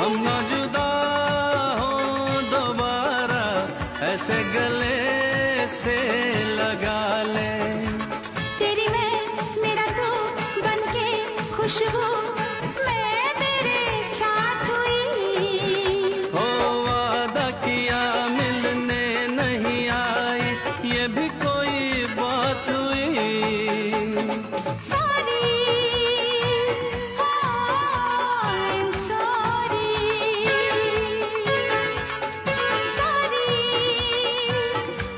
हम ना जुदा हो दोबारा, ऐसे गले से लगा ले। तेरी मैं मेरा तू बनके खुशबू मैं तेरे साथ हुई। हो वादा किया मिलने नहीं आई, ये भी कोई बात हुई। Sorry, I'm sorry. Sorry,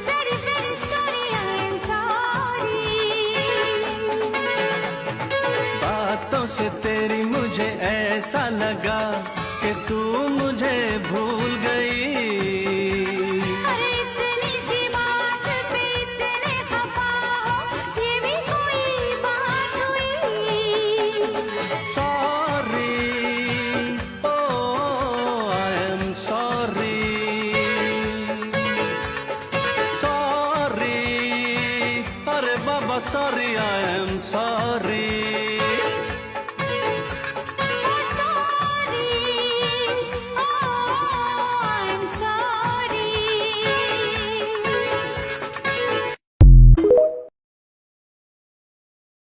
very very sorry, I'm sorry. बातों से तेरी मुझे ऐसा लगा कि तू मुझे भूल गई। अरे इतनी सी बात पे इतने खफा हो, ये भी कोई बात हुई। Sorry, oh, I am sorry. Sorry, अरे बाबा sorry, I am sorry.